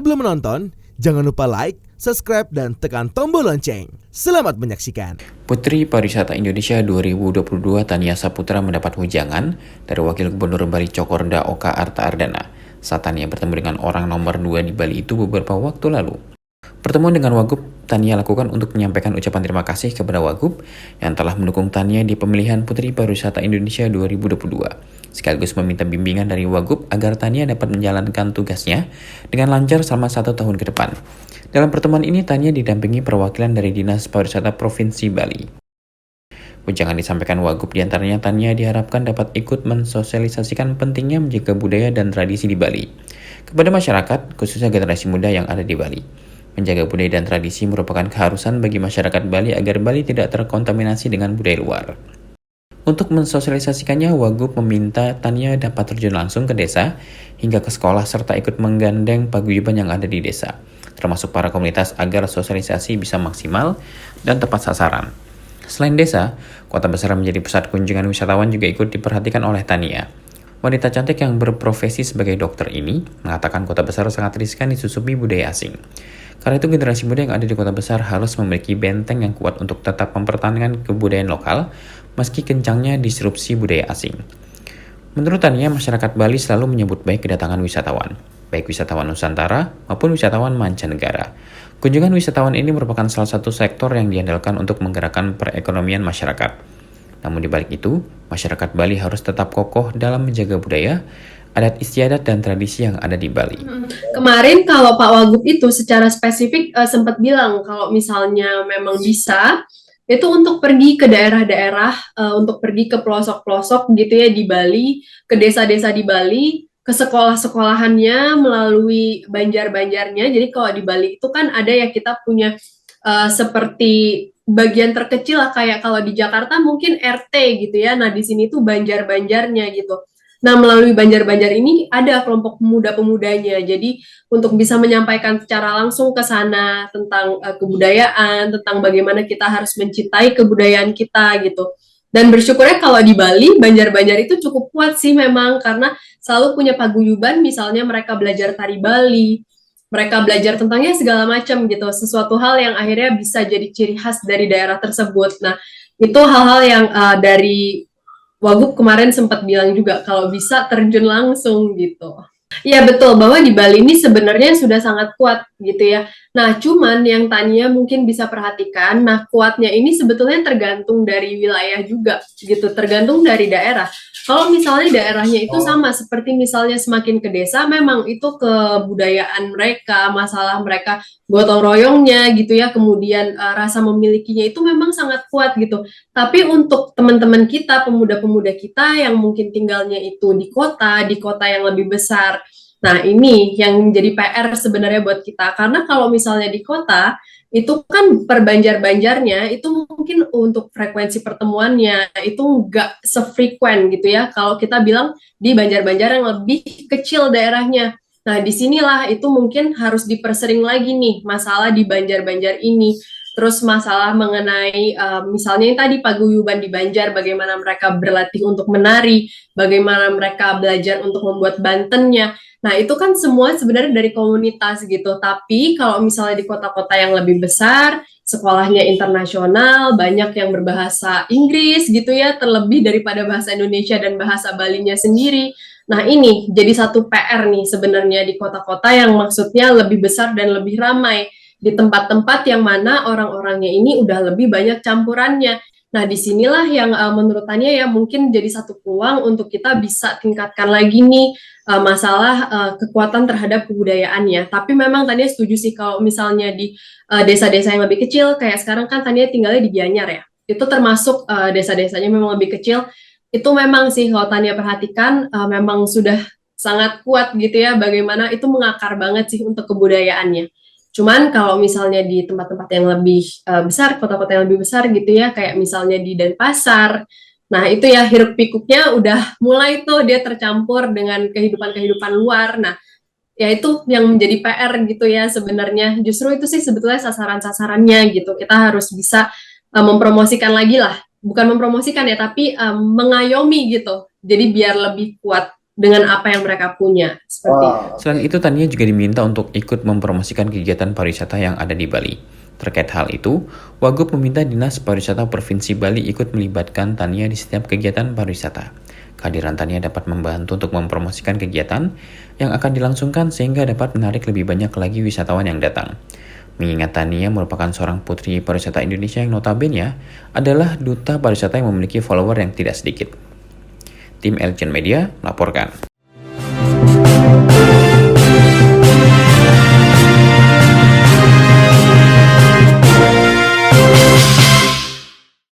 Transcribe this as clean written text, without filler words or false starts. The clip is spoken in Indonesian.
Sebelum menonton, jangan lupa like, subscribe, dan tekan tombol lonceng. Selamat menyaksikan. Putri Pariwisata Indonesia 2022 Tania Saputra mendapat wejangan dari Wakil Gubernur Bali Cokorda Oka Arta Ardana saat Tania bertemu dengan orang nomor 2 di Bali itu beberapa waktu lalu. Pertemuan dengan Wagub Tania lakukan untuk menyampaikan ucapan terima kasih kepada Wagub yang telah mendukung Tania di pemilihan Putri Pariwisata Indonesia 2022, sekaligus meminta bimbingan dari Wagub agar Tania dapat menjalankan tugasnya dengan lancar selama 1 tahun ke depan. Dalam pertemuan ini, Tania didampingi perwakilan dari Dinas Pariwisata Provinsi Bali. Wejangan disampaikan Wagub diantaranya Tania diharapkan dapat ikut mensosialisasikan pentingnya menjaga budaya dan tradisi di Bali kepada masyarakat, khususnya generasi muda yang ada di Bali. Menjaga budaya dan tradisi merupakan keharusan bagi masyarakat Bali agar Bali tidak terkontaminasi dengan budaya luar. Untuk mensosialisasikannya, Wagub meminta Tania dapat terjun langsung ke desa hingga ke sekolah serta ikut menggandeng paguyuban yang ada di desa, termasuk para komunitas agar sosialisasi bisa maksimal dan tepat sasaran. Selain desa, kota besar menjadi pusat kunjungan wisatawan juga ikut diperhatikan oleh Tania. Wanita cantik yang berprofesi sebagai dokter ini mengatakan kota besar sangat riskan disusupi budaya asing. Karena itu generasi muda yang ada di kota besar harus memiliki benteng yang kuat untuk tetap mempertahankan kebudayaan lokal meski kencangnya disrupsi budaya asing. Menurut Tania, masyarakat Bali selalu menyambut baik kedatangan wisatawan, baik wisatawan Nusantara maupun wisatawan mancanegara. Kunjungan wisatawan ini merupakan salah satu sektor yang diandalkan untuk menggerakkan perekonomian masyarakat. Namun di balik itu, masyarakat Bali harus tetap kokoh dalam menjaga budaya, adat istiadat dan tradisi yang ada di Bali. Kemarin kalau Pak Wagub itu secara spesifik sempat bilang kalau misalnya memang bisa, itu untuk pergi ke daerah-daerah, untuk pergi ke pelosok-pelosok gitu ya di Bali, ke desa-desa di Bali, ke sekolah-sekolahannya melalui banjar-banjarnya. Jadi kalau di Bali itu kan ada ya kita punya seperti bagian terkecil lah, kayak kalau di Jakarta mungkin RT gitu ya. Nah di sini tuh banjar-banjarnya gitu. Nah melalui banjar-banjar ini ada kelompok pemuda-pemudanya. Jadi untuk bisa menyampaikan secara langsung ke sana tentang kebudayaan, tentang bagaimana kita harus mencintai kebudayaan kita gitu. Dan bersyukurnya kalau di Bali, banjar-banjar itu cukup kuat sih memang, karena selalu punya paguyuban, misalnya mereka belajar tari Bali, mereka belajar tentangnya segala macam gitu, sesuatu hal yang akhirnya bisa jadi ciri khas dari daerah tersebut. Nah, itu hal-hal yang dari Wagub kemarin sempat bilang juga kalau bisa terjun langsung gitu. Iya betul, bahwa di Bali ini sebenarnya sudah sangat kuat gitu ya. Nah, cuman yang Tania mungkin bisa perhatikan, nah kuatnya ini sebetulnya tergantung dari wilayah juga gitu, tergantung dari daerah. Kalau misalnya daerahnya itu sama, seperti misalnya semakin ke desa, memang itu kebudayaan mereka, masalah mereka gotong royongnya gitu ya, kemudian rasa memilikinya itu memang sangat kuat gitu. Tapi untuk teman-teman kita, pemuda-pemuda kita yang mungkin tinggalnya itu di kota yang lebih besar, nah ini yang menjadi PR sebenarnya buat kita. Karena kalau misalnya di kota, itu kan perbanjar-banjarnya itu mungkin untuk frekuensi pertemuannya itu nggak sefrekuen gitu ya. Kalau kita bilang di banjar-banjar yang lebih kecil daerahnya. Nah, disinilah itu mungkin harus dipersering lagi nih masalah di banjar-banjar ini. Terus masalah mengenai misalnya yang tadi paguyuban di Banjar, bagaimana mereka berlatih untuk menari, bagaimana mereka belajar untuk membuat bantennya. Nah, itu kan semua sebenarnya dari komunitas gitu. Tapi kalau misalnya di kota-kota yang lebih besar, sekolahnya internasional, banyak yang berbahasa Inggris gitu ya, terlebih daripada bahasa Indonesia dan bahasa Balinya sendiri. Nah, ini jadi satu PR nih sebenarnya di kota-kota yang maksudnya lebih besar dan lebih ramai. Di tempat-tempat yang mana orang-orangnya ini udah lebih banyak campurannya. Nah, disinilah yang menurut Tania ya mungkin jadi satu peluang untuk kita bisa tingkatkan lagi nih masalah kekuatan terhadap kebudayaannya. Tapi memang Tania setuju sih kalau misalnya di desa-desa yang lebih kecil, kayak sekarang kan Tania tinggalnya di Gianyar ya, itu termasuk desa-desanya memang lebih kecil, itu memang sih kalau Tania perhatikan memang sudah sangat kuat gitu ya, bagaimana itu mengakar banget sih untuk kebudayaannya. Cuman kalau misalnya di tempat-tempat yang lebih besar, kota-kota yang lebih besar gitu ya, kayak misalnya di Denpasar, nah itu ya hiruk pikuknya udah mulai tuh dia tercampur dengan kehidupan-kehidupan luar. Nah, ya itu yang menjadi PR gitu ya sebenarnya. Justru itu sih sebetulnya sasaran-sasarannya gitu. Kita harus bisa mempromosikan lagi lah. Bukan mempromosikan ya, tapi mengayomi gitu. Jadi biar lebih kuat dengan apa yang mereka punya seperti itu. Selain itu, Tania juga diminta untuk ikut mempromosikan kegiatan pariwisata yang ada di Bali. Terkait hal itu, Wagub meminta Dinas Pariwisata Provinsi Bali ikut melibatkan Tania di setiap kegiatan pariwisata. Kehadiran Tania dapat membantu untuk mempromosikan kegiatan yang akan dilangsungkan sehingga dapat menarik lebih banyak lagi wisatawan yang datang. Mengingat Tania merupakan seorang putri pariwisata Indonesia yang notabene adalah duta pariwisata yang memiliki follower yang tidak sedikit. Tim Elchen Media melaporkan.